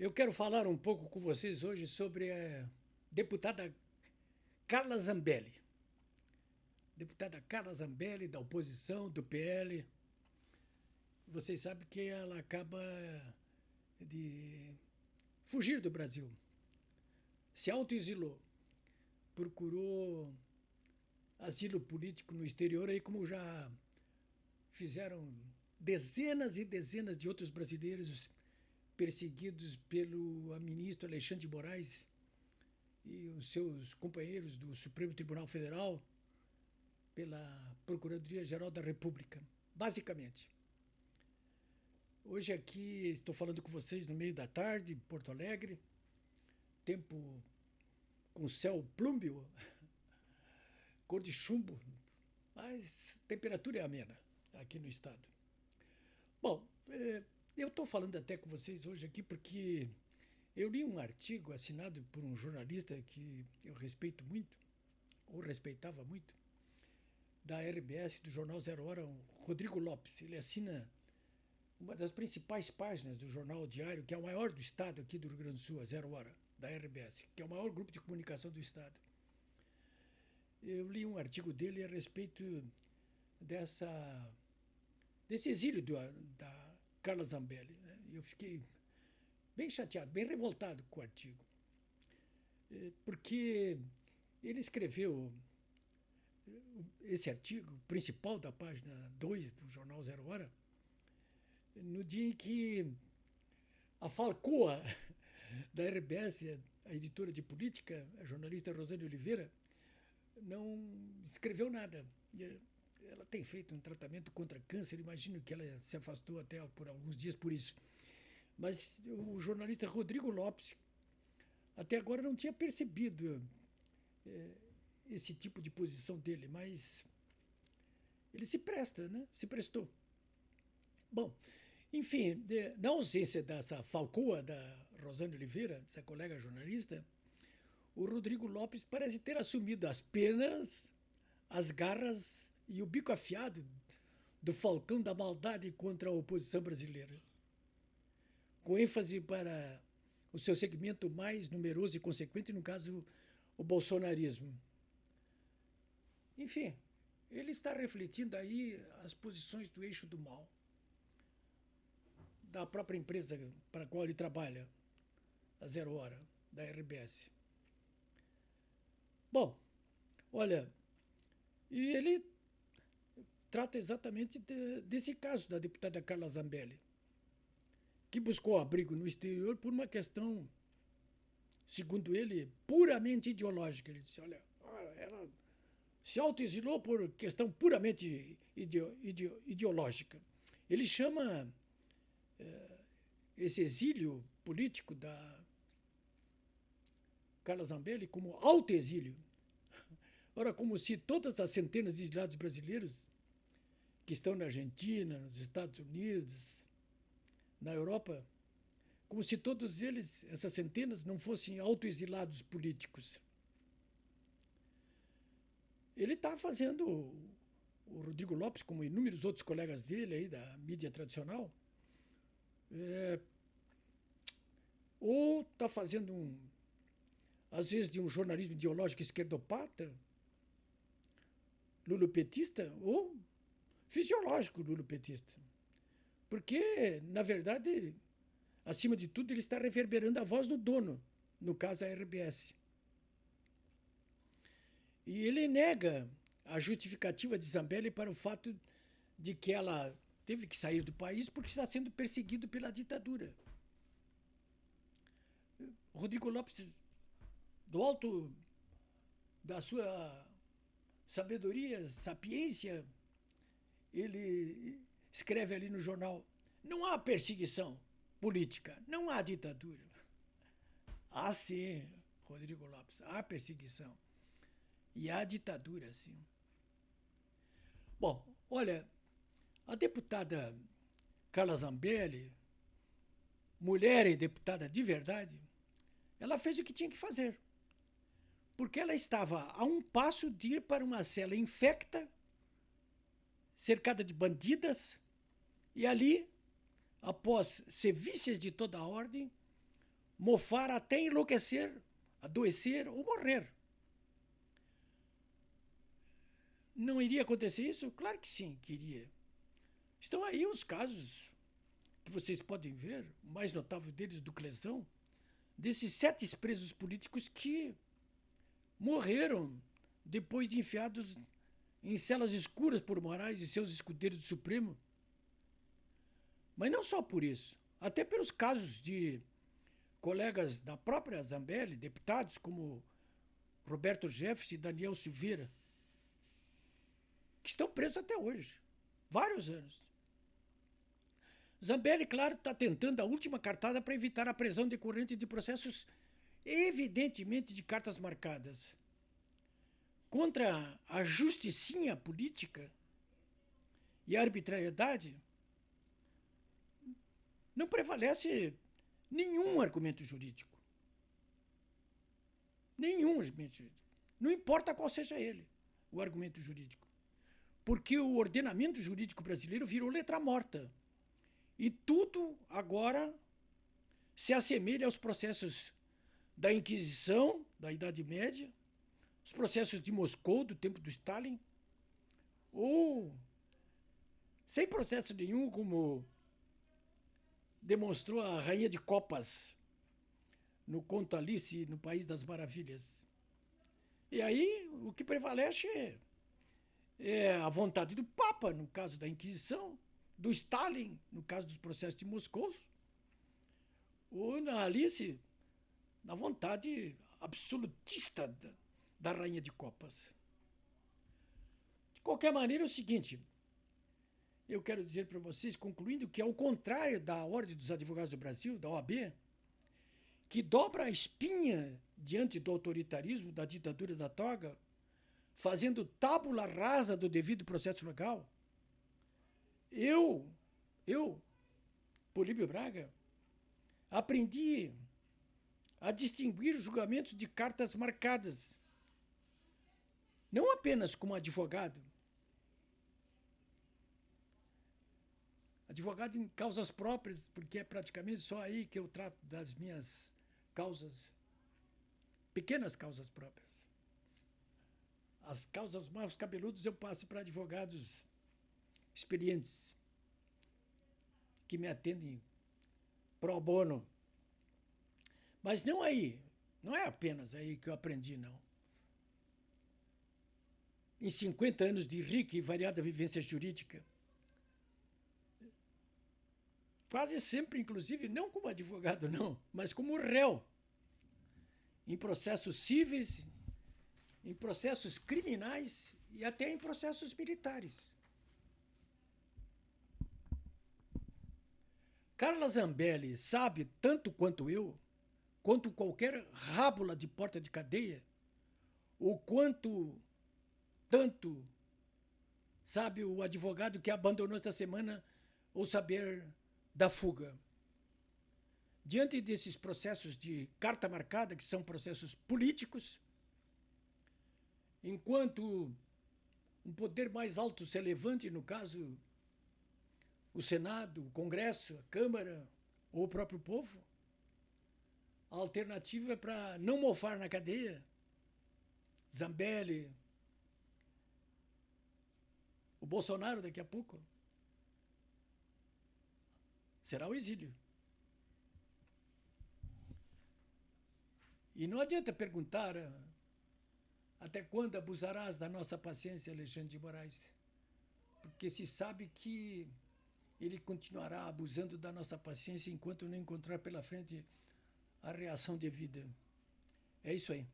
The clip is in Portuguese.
Eu quero falar um pouco com vocês hoje sobre a deputada Carla Zambelli. Deputada Carla Zambelli, da oposição, do PL. Vocês sabem que ela acaba de fugir do Brasil. Se autoexilou. Procurou asilo político no exterior, aí como já fizeram dezenas e dezenas de outros brasileiros perseguidos pelo ministro Alexandre de Moraes e os seus companheiros do Supremo Tribunal Federal, pela Procuradoria-Geral da República, basicamente. Hoje aqui estou falando com vocês no meio da tarde, em Porto Alegre, tempo com céu plúmbeo, cor de chumbo, mas a temperatura é amena aqui no estado. Bom, eu estou falando até com vocês hoje aqui porque eu li um artigo assinado por um jornalista que eu respeito muito, ou respeitava muito, da RBS, do jornal Zero Hora, o Rodrigo Lopes. Ele assina uma das principais páginas do jornal Diário, que é o maior do estado aqui do Rio Grande do Sul, a Zero Hora, da RBS, que é o maior grupo de comunicação do estado. Eu li um artigo dele a respeito desse exílio da Carla Zambelli. Né? Eu fiquei bem chateado, bem revoltado com o artigo. Porque ele escreveu esse artigo, principal da página 2 do jornal Zero Hora, no dia em que a Falcoa da RBS, a editora de política, a jornalista Rosane Oliveira, não escreveu nada. Ela tem feito um tratamento contra câncer, imagino que ela se afastou até por alguns dias por isso. Mas o jornalista Rodrigo Lopes até agora não tinha percebido esse tipo de posição dele, mas ele se presta, né? Se prestou. Bom, enfim, na ausência dessa falcoa da Rosane Oliveira, dessa colega jornalista, o Rodrigo Lopes parece ter assumido as penas, as garras e o bico afiado do falcão da maldade contra a oposição brasileira, com ênfase para o seu segmento mais numeroso e consequente, no caso, o bolsonarismo. Enfim, ele está refletindo aí as posições do eixo do mal, da própria empresa para a qual ele trabalha, a Zero Hora, da RBS. Bom, olha, e ele trata exatamente desse caso da deputada Carla Zambelli, que buscou abrigo no exterior por uma questão, segundo ele, puramente ideológica. Ele disse, olha, ela se autoexilou por questão puramente ideológica. Ele chama esse exílio político da Carla Zambelli como autoexílio. Ora, como se todas as centenas de exilados brasileiros que estão na Argentina, nos Estados Unidos, na Europa, como se todos eles, essas centenas, não fossem autoexilados políticos. Ele está fazendo, o Rodrigo Lopes, como inúmeros outros colegas dele aí da mídia tradicional, ou está fazendo às vezes de um jornalismo ideológico esquerdopata, lulopetista, ou fisiológico lulopetista. Porque, na verdade, acima de tudo, ele está reverberando a voz do dono, no caso a RBS. E ele nega a justificativa de Zambelli para o fato de que ela teve que sair do país porque está sendo perseguido pela ditadura. Rodrigo Lopes, do alto da sua sabedoria, sapiência, ele escreve ali no jornal, não há perseguição política, não há ditadura. Há sim, Rodrigo Lopes, há perseguição. E há ditadura, sim. Bom, olha, a deputada Carla Zambelli, mulher e deputada de verdade, ela fez o que tinha que fazer. Porque ela estava a um passo de ir para uma cela infecta, cercada de bandidas, e ali, após sevícias de toda a ordem, mofar até enlouquecer, adoecer ou morrer. Não iria acontecer isso? Claro que sim, que iria. Estão aí os casos que vocês podem ver, o mais notável deles do Clesão, desses 7 presos políticos que morreram depois de enfiados em celas escuras por Moraes e seus escudeiros do Supremo. Mas não só por isso, até pelos casos de colegas da própria Zambelli, deputados como Roberto Jefferson e Daniel Silveira, que estão presos até hoje, vários anos. Zambelli, claro, está tentando a última cartada para evitar a prisão decorrente de processos evidentemente de cartas marcadas. Contra a justicinha política e a arbitrariedade, não prevalece nenhum argumento jurídico. Nenhum argumento jurídico. Não importa qual seja ele, o argumento jurídico. Porque o ordenamento jurídico brasileiro virou letra morta. E tudo agora se assemelha aos processos da Inquisição, da Idade Média, os processos de Moscou, do tempo do Stalin, ou sem processo nenhum, como demonstrou a Rainha de Copas no conto Alice no País das Maravilhas. E aí o que prevalece é a vontade do Papa, no caso da Inquisição, do Stalin, no caso dos processos de Moscou, ou na Alice, na vontade absolutista da Rainha de Copas. De qualquer maneira, é o seguinte, eu quero dizer para vocês, concluindo, que ao contrário da Ordem dos Advogados do Brasil, da OAB, que dobra a espinha diante do autoritarismo, da ditadura da toga, fazendo tábula rasa do devido processo legal, eu, Políbio Braga, aprendi a distinguir os julgamentos de cartas marcadas, não apenas como advogado em causas próprias, porque é praticamente só aí que eu trato das minhas causas, pequenas causas próprias. As causas mais cabeludas eu passo para advogados experientes, que me atendem pro bono. Mas não aí, não é apenas aí que eu aprendi, não. Em 50 anos de rica e variada vivência jurídica, quase sempre, inclusive, não como advogado, não, mas como réu, em processos cíveis, em processos criminais e até em processos militares. Carla Zambelli sabe, tanto quanto eu, quanto qualquer rábula de porta de cadeia, ou tanto sabe o advogado que abandonou esta semana o saber da fuga. Diante desses processos de carta marcada, que são processos políticos, enquanto um poder mais alto se levante, no caso, o Senado, o Congresso, a Câmara ou o próprio povo, a alternativa é para não mofar na cadeia. Zambelli, o Bolsonaro daqui a pouco, será o exílio. E não adianta perguntar até quando abusarás da nossa paciência, Alexandre de Moraes, porque se sabe que ele continuará abusando da nossa paciência enquanto não encontrar pela frente a reação devida. É isso aí.